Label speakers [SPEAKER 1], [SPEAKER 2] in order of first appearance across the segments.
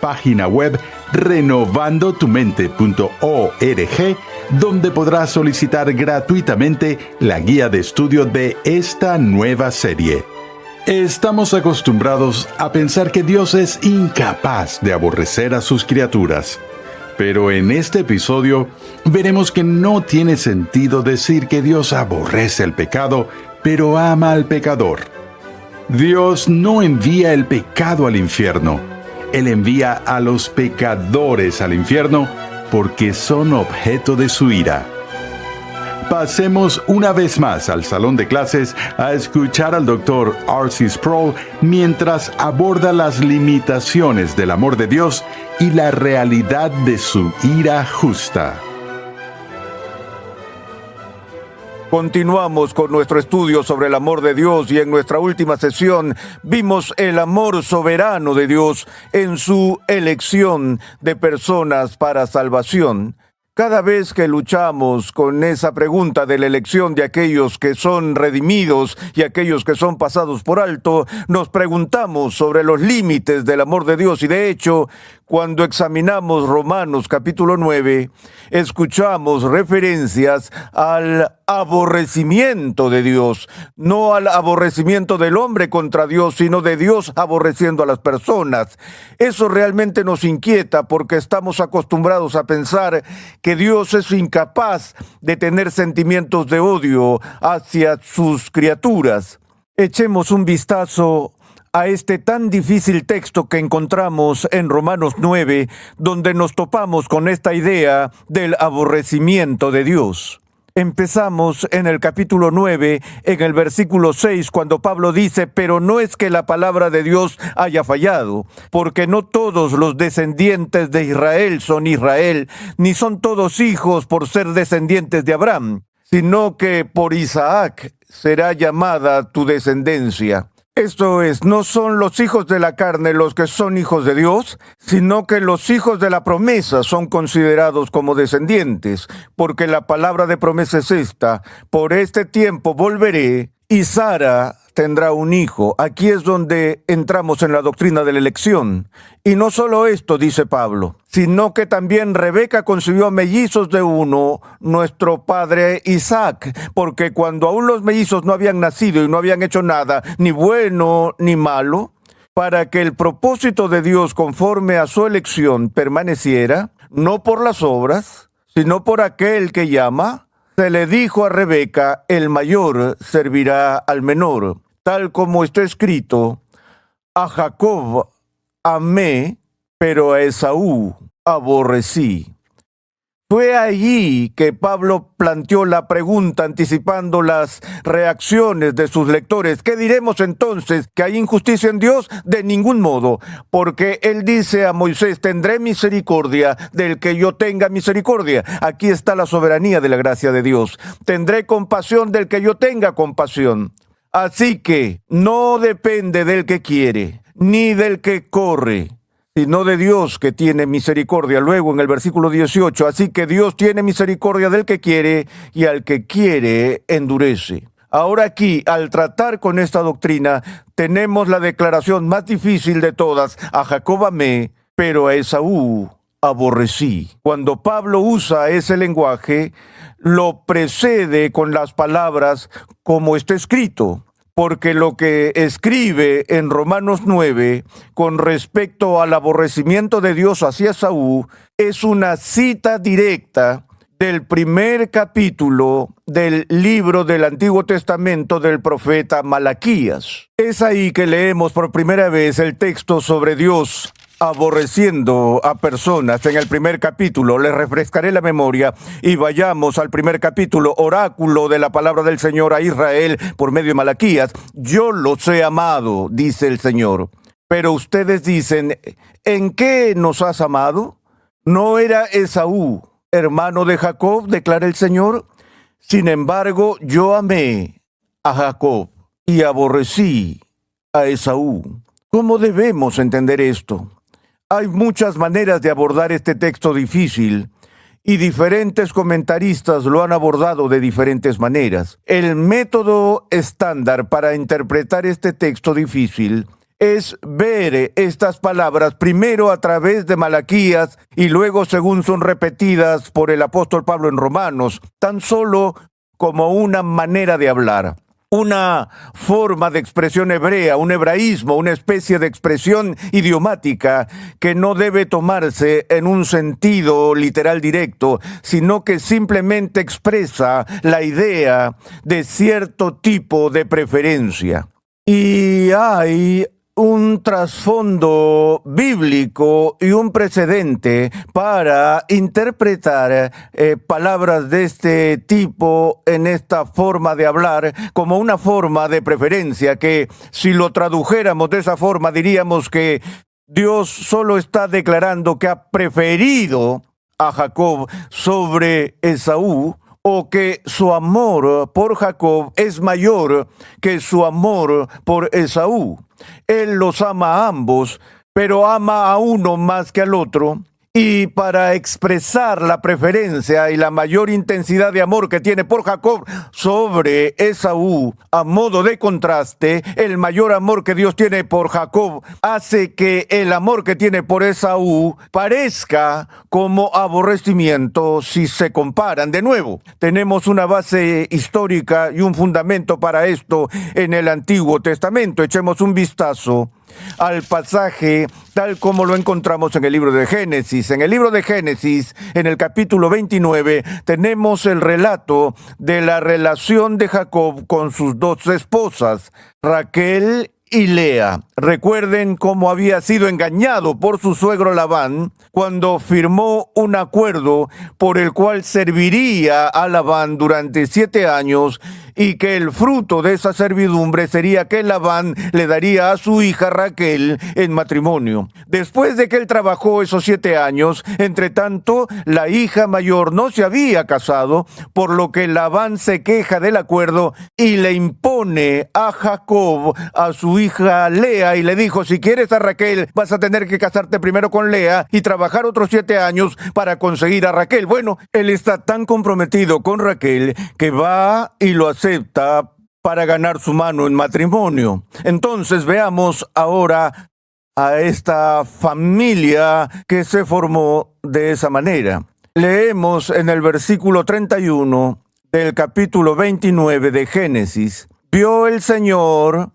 [SPEAKER 1] página web renovandotumente.org, donde podrás solicitar gratuitamente la guía de estudio de esta nueva serie. Estamos acostumbrados a pensar que Dios es incapaz de aborrecer a sus criaturas. Pero en este episodio veremos que no tiene sentido decir que Dios aborrece el pecado, pero ama al pecador. Dios no envía el pecado al infierno. Él envía a los pecadores al infierno porque son objeto de su ira. Pasemos una vez más al salón de clases a escuchar al Dr. R.C. Sproul mientras aborda las limitaciones del amor de Dios y la realidad de su ira justa.
[SPEAKER 2] Continuamos con nuestro estudio sobre el amor de Dios y en nuestra última sesión vimos el amor soberano de Dios en su elección de personas para salvación. Cada vez que luchamos con esa pregunta de la elección de aquellos que son redimidos y aquellos que son pasados por alto, nos preguntamos sobre los límites del amor de Dios y de hecho, cuando examinamos Romanos capítulo 9, escuchamos referencias al aborrecimiento de Dios, no al aborrecimiento del hombre contra Dios, sino de Dios aborreciendo a las personas. Eso realmente nos inquieta porque estamos acostumbrados a pensar que Dios es incapaz de tener sentimientos de odio hacia sus criaturas. Echemos un vistazo a este tan difícil texto que encontramos en Romanos 9, donde nos topamos con esta idea del aborrecimiento de Dios. Empezamos en el capítulo 9, en el versículo 6, cuando Pablo dice: pero no es que la palabra de Dios haya fallado, porque no todos los descendientes de Israel son Israel, ni son todos hijos por ser descendientes de Abraham, sino que por Isaac será llamada tu descendencia. Esto es, no son los hijos de la carne los que son hijos de Dios, sino que los hijos de la promesa son considerados como descendientes, porque la palabra de promesa es esta: por este tiempo volveré y Sara tendrá un hijo. Aquí es donde entramos en la doctrina de la elección. Y no solo esto, dice Pablo, sino que también Rebeca concibió mellizos de uno, nuestro padre Isaac, porque cuando aún los mellizos no habían nacido y no habían hecho nada, ni bueno ni malo, para que el propósito de Dios conforme a su elección permaneciera, no por las obras, sino por aquel que llama, se le dijo a Rebeca: el mayor servirá al menor. Tal como está escrito: a Jacob amé, pero a Esaú aborrecí. Fue allí que Pablo planteó la pregunta, anticipando las reacciones de sus lectores. ¿Qué diremos entonces? ¿Que hay injusticia en Dios? De ningún modo, porque él dice a Moisés: tendré misericordia del que yo tenga misericordia. Aquí está la soberanía de la gracia de Dios. Tendré compasión del que yo tenga compasión. Así que no depende del que quiere, ni del que corre, sino de Dios que tiene misericordia. Luego en el versículo 18, así que Dios tiene misericordia del que quiere y al que quiere endurece. Ahora aquí, al tratar con esta doctrina, tenemos la declaración más difícil de todas: a Jacob amé, pero a Esaú aborrecí. Cuando Pablo usa ese lenguaje, lo precede con las palabras como está escrito, porque lo que escribe en Romanos 9 con respecto al aborrecimiento de Dios hacia Esaú es una cita directa del primer capítulo del libro del Antiguo Testamento del profeta Malaquías. Es ahí que leemos por primera vez el texto sobre Dios aborreciendo a personas. En el primer capítulo, les refrescaré la memoria y vayamos al primer capítulo, oráculo de la palabra del Señor a Israel por medio de Malaquías. Yo los he amado, dice el Señor. Pero ustedes dicen: ¿en qué nos has amado? ¿No era Esaú hermano de Jacob?, declara el Señor. Sin embargo, yo amé a Jacob y aborrecí a Esaú. ¿Cómo debemos entender esto? Hay muchas maneras de abordar este texto difícil y diferentes comentaristas lo han abordado de diferentes maneras. El método estándar para interpretar este texto difícil es ver estas palabras primero a través de Malaquías y luego según son repetidas por el apóstol Pablo en Romanos, tan solo como una manera de hablar. Una forma de expresión hebrea, un hebraísmo, una especie de expresión idiomática que no debe tomarse en un sentido literal directo, sino que simplemente expresa la idea de cierto tipo de preferencia. Y hay un trasfondo bíblico y un precedente para interpretar palabras de este tipo en esta forma de hablar como una forma de preferencia, que si lo tradujéramos de esa forma diríamos que Dios solo está declarando que ha preferido a Jacob sobre Esaú, o que su amor por Jacob es mayor que su amor por Esaú. Él los ama a ambos, pero ama a uno más que al otro. Y para expresar la preferencia y la mayor intensidad de amor que tiene por Jacob sobre Esaú, a modo de contraste, el mayor amor que Dios tiene por Jacob hace que el amor que tiene por Esaú parezca como aborrecimiento si se comparan. De nuevo, tenemos una base histórica y un fundamento para esto en el Antiguo Testamento. Echemos un vistazo al pasaje tal como lo encontramos en el libro de Génesis. En el libro de Génesis, en el capítulo 29, tenemos el relato de la relación de Jacob con sus dos esposas, Raquel y Lea. Recuerden cómo había sido engañado por su suegro Labán cuando firmó un acuerdo por el cual serviría a Labán durante 7 años y que el fruto de esa servidumbre sería que Labán le daría a su hija Raquel en matrimonio. Después de que él trabajó esos 7 años, entre tanto, la hija mayor no se había casado, por lo que Labán se queja del acuerdo y le impone a Jacob a su hija Lea y le dijo: si quieres a Raquel, vas a tener que casarte primero con Lea y trabajar otros 7 años para conseguir a Raquel. Bueno, él está tan comprometido con Raquel que va y lo acepta para ganar su mano en matrimonio. Entonces veamos ahora a esta familia que se formó de esa manera. Leemos en el versículo 31 del capítulo 29 de Génesis: vio el Señor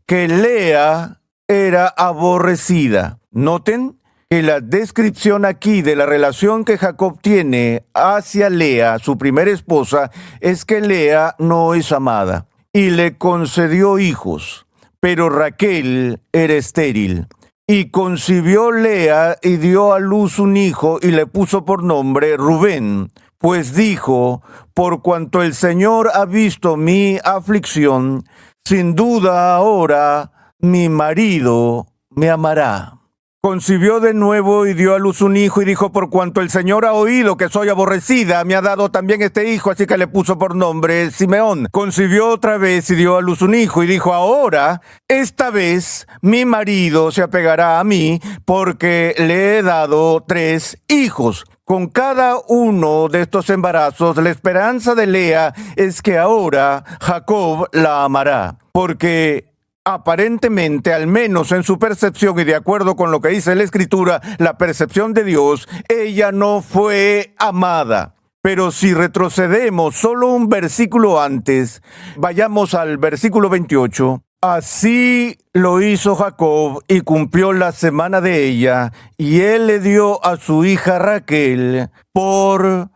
[SPEAKER 2] que Lea era aborrecida. Noten que la descripción aquí de la relación que Jacob tiene hacia Lea, su primera esposa, es que Lea no es amada y le concedió hijos, pero Raquel era estéril. Y concibió Lea y dio a luz un hijo y le puso por nombre Rubén, pues dijo: por cuanto el Señor ha visto mi aflicción, sin duda ahora mi marido me amará. Concibió de nuevo y dio a luz un hijo y dijo: por cuanto el Señor ha oído que soy aborrecida, me ha dado también este hijo, así que le puso por nombre Simeón. Concibió otra vez y dio a luz un hijo y dijo: ahora, esta vez, mi marido se apegará a mí porque le he dado 3 hijos. Con cada uno de estos embarazos, la esperanza de Lea es que ahora Jacob la amará, porque aparentemente, al menos en su percepción y de acuerdo con lo que dice la Escritura, la percepción de Dios, ella no fue amada. Pero si retrocedemos solo un versículo antes, vayamos al versículo 28. Así lo hizo Jacob y cumplió la semana de ella, y él le dio a su hija Raquel por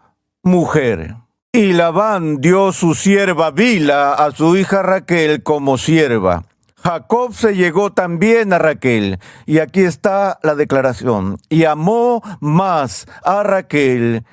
[SPEAKER 2] mujer. Y Labán dio su sierva Bila a su hija Raquel como sierva. Jacob se llegó también a Raquel, y aquí está la declaración: y amó más a Raquel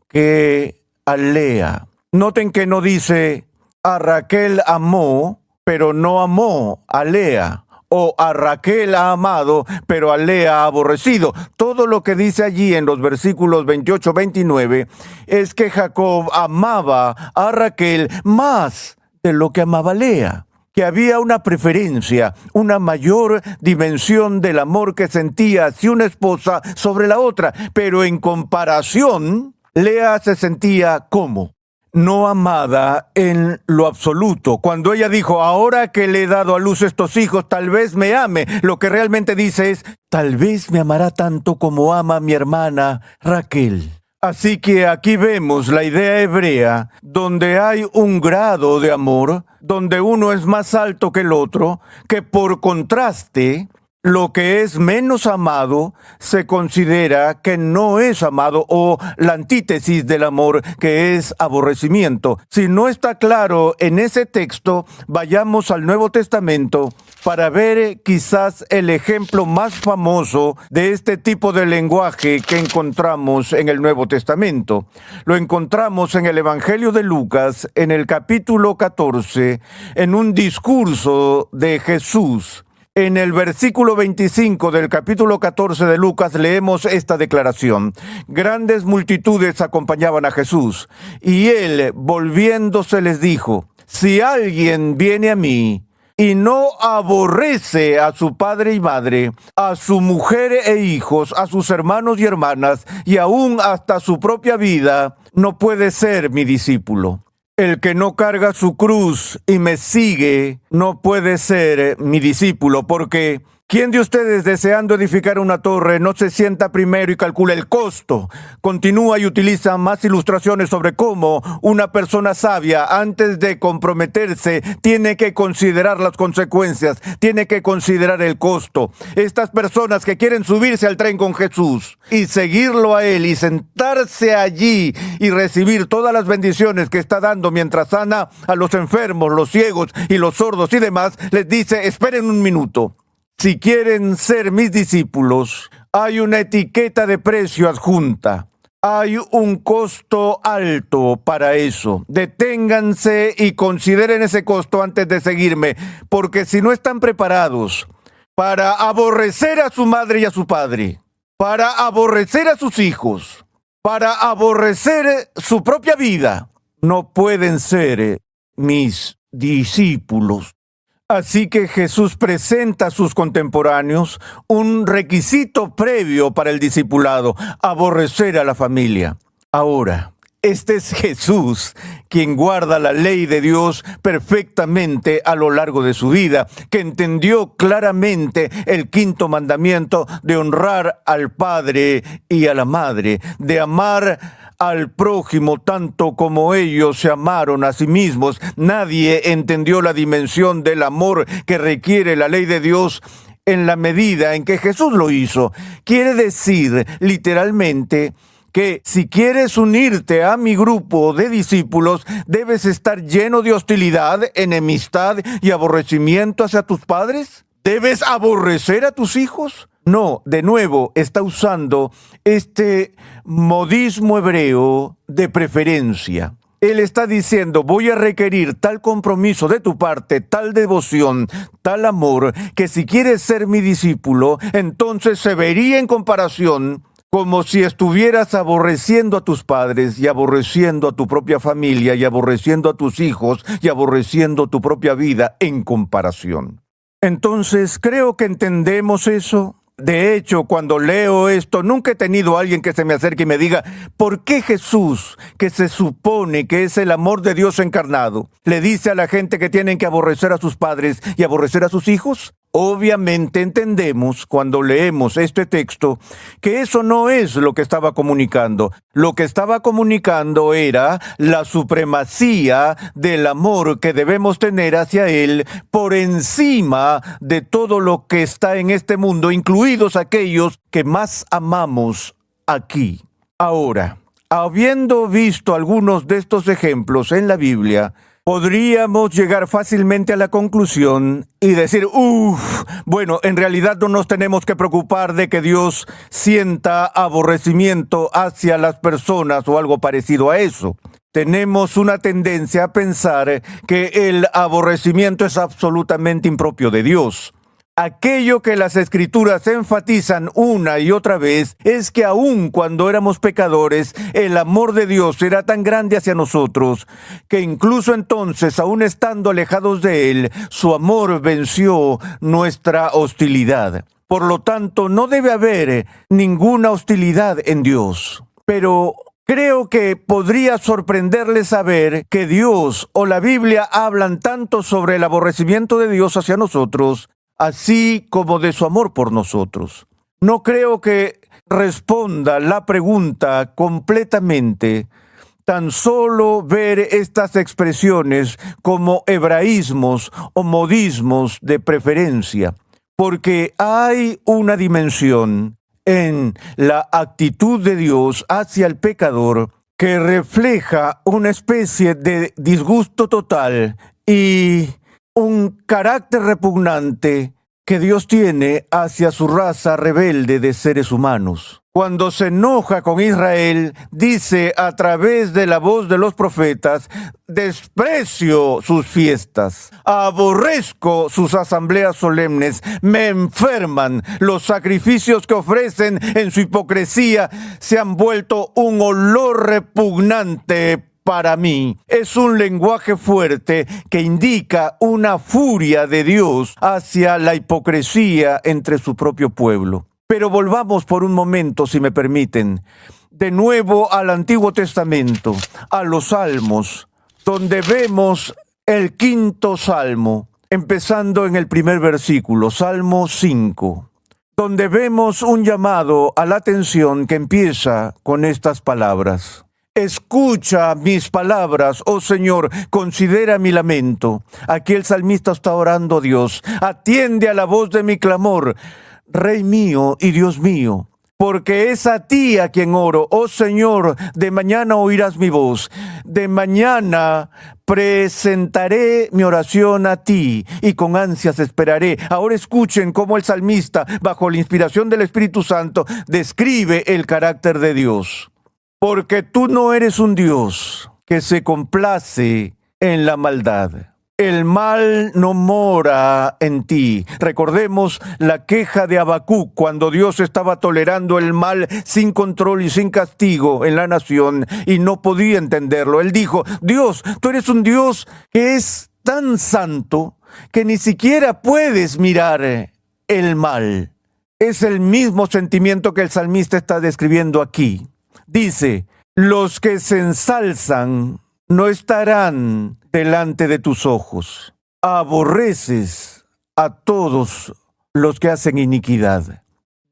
[SPEAKER 2] que a Lea. Noten que no dice a Raquel amó, pero no amó a Lea, o a Raquel ha amado, pero a Lea ha aborrecido. Todo lo que dice allí en los versículos 28-29 es que Jacob amaba a Raquel más de lo que amaba a Lea, que había una preferencia, una mayor dimensión del amor que sentía hacia una esposa sobre la otra, pero en comparación, Lea se sentía ¿cómo? no amada en lo absoluto. Cuando ella dijo, ahora que le he dado a luz estos hijos, tal vez me ame, lo que realmente dice es, tal vez me amará tanto como ama a mi hermana Raquel. Así que aquí vemos la idea hebrea, donde hay un grado de amor, donde uno es más alto que el otro, que por contraste, lo que es menos amado se considera que no es amado, o la antítesis del amor, que es aborrecimiento. Si no está claro en ese texto, vayamos al Nuevo Testamento para ver quizás el ejemplo más famoso de este tipo de lenguaje que encontramos en el Nuevo Testamento. Lo encontramos en el Evangelio de Lucas, en el capítulo 14, en un discurso de Jesús. En el versículo 25 del capítulo 14 de Lucas leemos esta declaración. Grandes multitudes acompañaban a Jesús, y él, volviéndose, les dijo, si alguien viene a mí y no aborrece a su padre y madre, a su mujer e hijos, a sus hermanos y hermanas, y aún hasta su propia vida, no puede ser mi discípulo. El que no carga su cruz y me sigue no puede ser mi discípulo, porque ¿quién de ustedes, deseando edificar una torre, no se sienta primero y calcula el costo? Continúa y utiliza más ilustraciones sobre cómo una persona sabia, antes de comprometerse, tiene que considerar las consecuencias, tiene que considerar el costo. Estas personas que quieren subirse al tren con Jesús y seguirlo a él y sentarse allí y recibir todas las bendiciones que está dando mientras sana a los enfermos, los ciegos y los sordos y demás, les dice, esperen un minuto. Si quieren ser mis discípulos, hay una etiqueta de precio adjunta. Hay un costo alto para eso. Deténganse y consideren ese costo antes de seguirme, porque si no están preparados para aborrecer a su madre y a su padre, para aborrecer a sus hijos, para aborrecer su propia vida, no pueden ser mis discípulos. Así que Jesús presenta a sus contemporáneos un requisito previo para el discipulado: aborrecer a la familia. Ahora, este es Jesús, quien guarda la ley de Dios perfectamente a lo largo de su vida, que entendió claramente el quinto mandamiento de honrar al padre y a la madre, de amar al prójimo tanto como ellos se amaron a sí mismos. Nadie entendió la dimensión del amor que requiere la ley de Dios en la medida en que Jesús lo hizo. Quiere decir, literalmente, que si quieres unirte a mi grupo de discípulos, debes estar lleno de hostilidad, enemistad y aborrecimiento hacia tus padres. ¿Debes aborrecer a tus hijos? No, de nuevo, está usando este modismo hebreo de preferencia. Él está diciendo, voy a requerir tal compromiso de tu parte, tal devoción, tal amor, que si quieres ser mi discípulo, entonces se vería en comparación como si estuvieras aborreciendo a tus padres y aborreciendo a tu propia familia y aborreciendo a tus hijos y aborreciendo tu propia vida en comparación. Entonces, creo que entendemos eso. De hecho, cuando leo esto, nunca he tenido a alguien que se me acerque y me diga, ¿por qué Jesús, que se supone que es el amor de Dios encarnado, le dice a la gente que tienen que aborrecer a sus padres y aborrecer a sus hijos? Obviamente entendemos cuando leemos este texto que eso no es lo que estaba comunicando. Lo que estaba comunicando era la supremacía del amor que debemos tener hacia Él por encima de todo lo que está en este mundo, incluidos aquellos que más amamos aquí. Ahora, habiendo visto algunos de estos ejemplos en la Biblia, podríamos llegar fácilmente a la conclusión y decir, bueno, en realidad no nos tenemos que preocupar de que Dios sienta aborrecimiento hacia las personas o algo parecido a eso. Tenemos una tendencia a pensar que el aborrecimiento es absolutamente impropio de Dios. Aquello que las Escrituras enfatizan una y otra vez es que aun cuando éramos pecadores, el amor de Dios era tan grande hacia nosotros que incluso entonces, aun estando alejados de Él, su amor venció nuestra hostilidad. Por lo tanto, no debe haber ninguna hostilidad en Dios. Pero Creo que podría sorprenderle saber que Dios o la Biblia hablan tanto sobre el aborrecimiento de Dios hacia nosotros, así como de su amor por nosotros. No creo que responda la pregunta completamente. Tan solo ver estas expresiones como hebraísmos o modismos de preferencia, porque hay una dimensión en la actitud de Dios hacia el pecador que refleja una especie de disgusto total y un carácter repugnante que Dios tiene hacia su raza rebelde de seres humanos. Cuando se enoja con Israel, dice a través de la voz de los profetas: desprecio sus fiestas, aborrezco sus asambleas solemnes, me enferman, los sacrificios que ofrecen en su hipocresía se han vuelto un olor repugnante para mí. Es un lenguaje fuerte que indica una furia de Dios hacia la hipocresía entre su propio pueblo. Pero volvamos por un momento, si me permiten, de nuevo al Antiguo Testamento, a los Salmos, donde vemos el quinto Salmo, empezando en el primer versículo, Salmo 5, donde vemos un llamado a la atención que empieza con estas palabras. Escucha mis palabras, oh Señor, considera mi lamento. Aquí el salmista está orando a Dios. Atiende a la voz de mi clamor, Rey mío y Dios mío, porque es a ti a quien oro. Oh Señor, de mañana oirás mi voz. De mañana presentaré mi oración a ti y con ansias esperaré. Ahora escuchen cómo el salmista, bajo la inspiración del Espíritu Santo, describe el carácter de Dios. Porque tú no eres un Dios que se complace en la maldad. El mal no mora en ti. Recordemos la queja de Habacuc cuando Dios estaba tolerando el mal sin control y sin castigo en la nación y no podía entenderlo. Él dijo: Dios, tú eres un Dios que es tan santo que ni siquiera puedes mirar el mal. Es el mismo sentimiento que el salmista está describiendo aquí. Dice: los que se ensalzan no estarán delante de tus ojos. Aborreces a todos los que hacen iniquidad.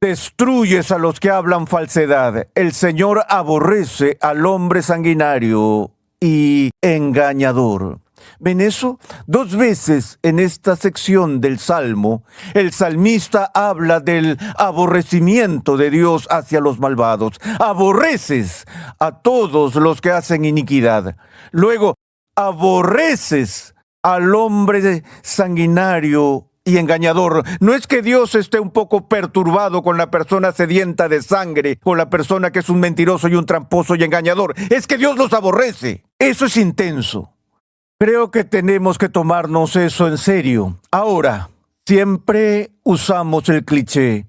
[SPEAKER 2] Destruyes a los que hablan falsedad. El Señor aborrece al hombre sanguinario y engañador. ¿Ven eso? 2 veces en esta sección del Salmo, el salmista habla del aborrecimiento de Dios hacia los malvados. Aborreces a todos los que hacen iniquidad. Luego, aborreces al hombre sanguinario y engañador. No es que Dios esté un poco perturbado con la persona sedienta de sangre, con la persona que es un mentiroso y un tramposo y engañador. Es que Dios los aborrece. Eso es intenso. Creo que tenemos que tomarnos eso en serio. Ahora, siempre usamos el cliché: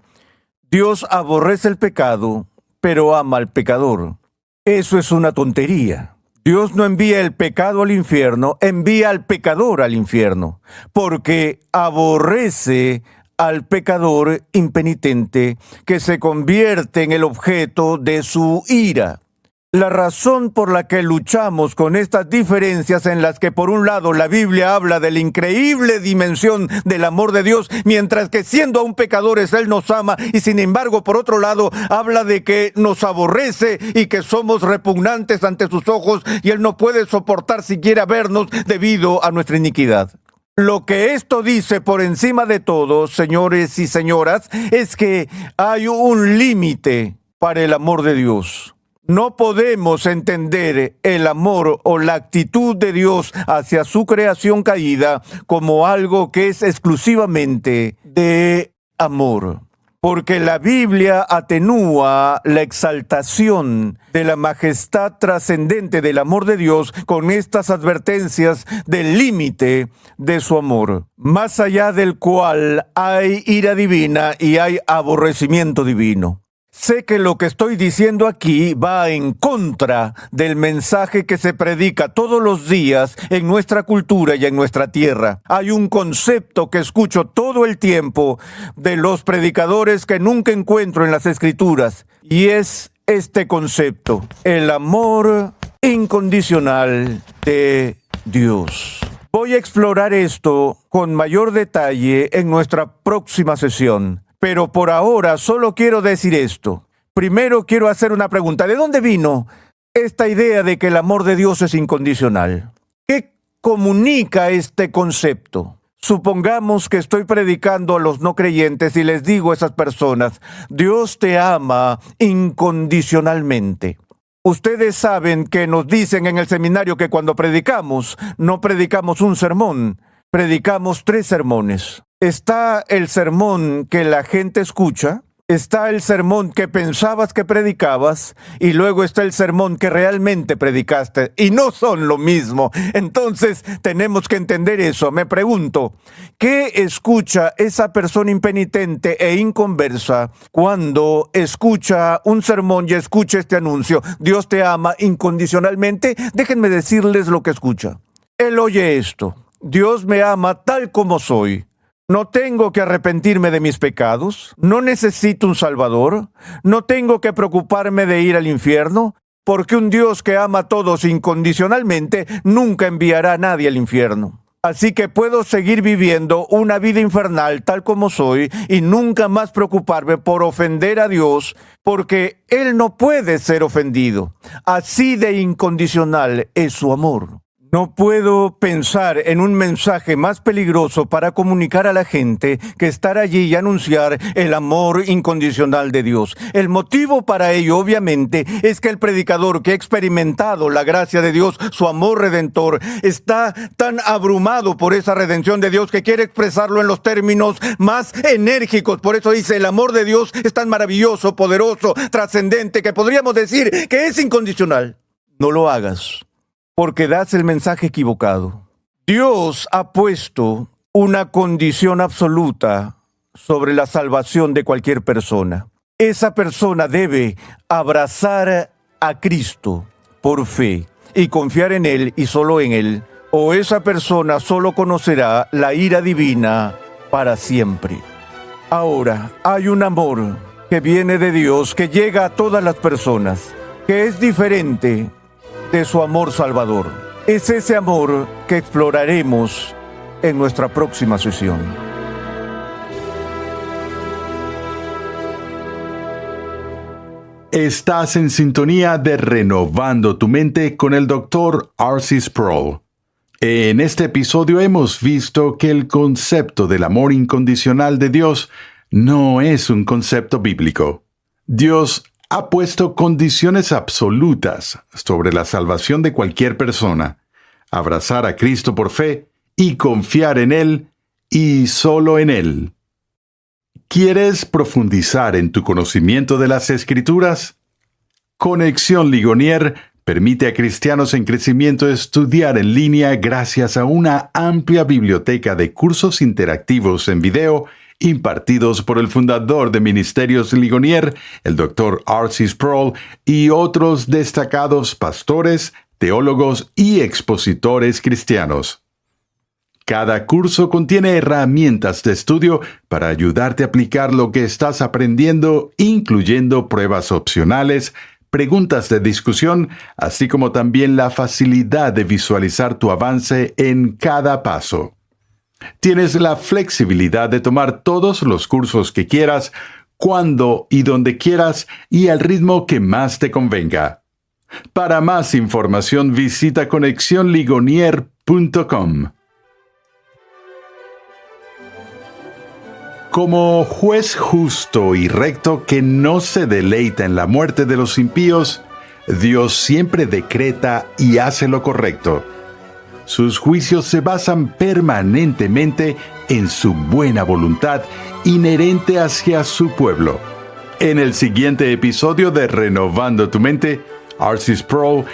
[SPEAKER 2] Dios aborrece el pecado, pero ama al pecador. Eso es una tontería. Dios no envía el pecado al infierno, envía al pecador al infierno, porque aborrece al pecador impenitente que se convierte en el objeto de su ira. La razón por la que luchamos con estas diferencias en las que por un lado la Biblia habla de la increíble dimensión del amor de Dios, mientras que siendo aún pecadores Él nos ama, y sin embargo por otro lado habla de que nos aborrece y que somos repugnantes ante sus ojos y Él no puede soportar siquiera vernos debido a nuestra iniquidad. Lo que esto dice por encima de todo, señores y señoras, es que hay un límite para el amor de Dios. No podemos entender el amor o la actitud de Dios hacia su creación caída como algo que es exclusivamente de amor. Porque la Biblia atenúa la exaltación de la majestad trascendente del amor de Dios con estas advertencias del límite de su amor, más allá del cual hay ira divina y hay aborrecimiento divino. Sé que lo que estoy diciendo aquí va en contra del mensaje que se predica todos los días en nuestra cultura y en nuestra tierra. Hay un concepto que escucho todo el tiempo de los predicadores que nunca encuentro en las Escrituras, y es este concepto, el amor incondicional de Dios. Voy a explorar esto con mayor detalle en nuestra próxima sesión, pero por ahora solo quiero decir esto. Primero quiero hacer una pregunta. ¿De dónde vino esta idea de que el amor de Dios es incondicional? ¿Qué comunica este concepto? Supongamos que estoy predicando a los no creyentes y les digo a esas personas, Dios te ama incondicionalmente. Ustedes saben que nos dicen en el seminario que cuando predicamos, no predicamos un sermón, predicamos 3 sermones. Está el sermón que la gente escucha, está el sermón que pensabas que predicabas y luego está el sermón que realmente predicaste y no son lo mismo. Entonces tenemos que entender eso. Me pregunto, ¿qué escucha esa persona impenitente e inconversa cuando escucha un sermón y escucha este anuncio? Dios te ama incondicionalmente. Déjenme decirles lo que escucha. Él oye esto. Dios me ama tal como soy. No tengo que arrepentirme de mis pecados, no necesito un Salvador, no tengo que preocuparme de ir al infierno, porque un Dios que ama a todos incondicionalmente nunca enviará a nadie al infierno. Así que puedo seguir viviendo una vida infernal tal como soy y nunca más preocuparme por ofender a Dios, porque Él no puede ser ofendido. Así de incondicional es su amor. No puedo pensar en un mensaje más peligroso para comunicar a la gente que estar allí y anunciar el amor incondicional de Dios. El motivo para ello, obviamente, es que el predicador que ha experimentado la gracia de Dios, su amor redentor, está tan abrumado por esa redención de Dios que quiere expresarlo en los términos más enérgicos. Por eso dice, el amor de Dios es tan maravilloso, poderoso, trascendente, que podríamos decir que es incondicional. No lo hagas, porque das el mensaje equivocado. Dios ha puesto una condición absoluta sobre la salvación de cualquier persona. Esa persona debe abrazar a Cristo por fe y confiar en Él y solo en Él, o esa persona solo conocerá la ira divina para siempre. Ahora, hay un amor que viene de Dios, que llega a todas las personas, que es diferente de su amor salvador. Es ese amor que exploraremos en nuestra próxima sesión.
[SPEAKER 1] Estás en sintonía de Renovando tu Mente con el Dr. R.C. Sproul. En este episodio hemos visto que el concepto del amor incondicional de Dios no es un concepto bíblico. Dios ha puesto condiciones absolutas sobre la salvación de cualquier persona, abrazar a Cristo por fe y confiar en Él y solo en Él. ¿Quieres profundizar en tu conocimiento de las Escrituras? Conexión Ligonier permite a cristianos en crecimiento estudiar en línea gracias a una amplia biblioteca de cursos interactivos en video impartidos por el fundador de Ministerios Ligonier, el Dr. R.C. Sproul, y otros destacados pastores, teólogos y expositores cristianos. Cada curso contiene herramientas de estudio para ayudarte a aplicar lo que estás aprendiendo, incluyendo pruebas opcionales, preguntas de discusión, así como también la facilidad de visualizar tu avance en cada paso. Tienes la flexibilidad de tomar todos los cursos que quieras, cuando y donde quieras y al ritmo que más te convenga. Para más información visita conexionligonier.com. Como juez justo y recto que no se deleita en la muerte de los impíos, Dios siempre decreta y hace lo correcto. Sus juicios se basan permanentemente en su buena voluntad inherente hacia su pueblo. En el siguiente episodio de Renovando tu Mente, R.C. Sproul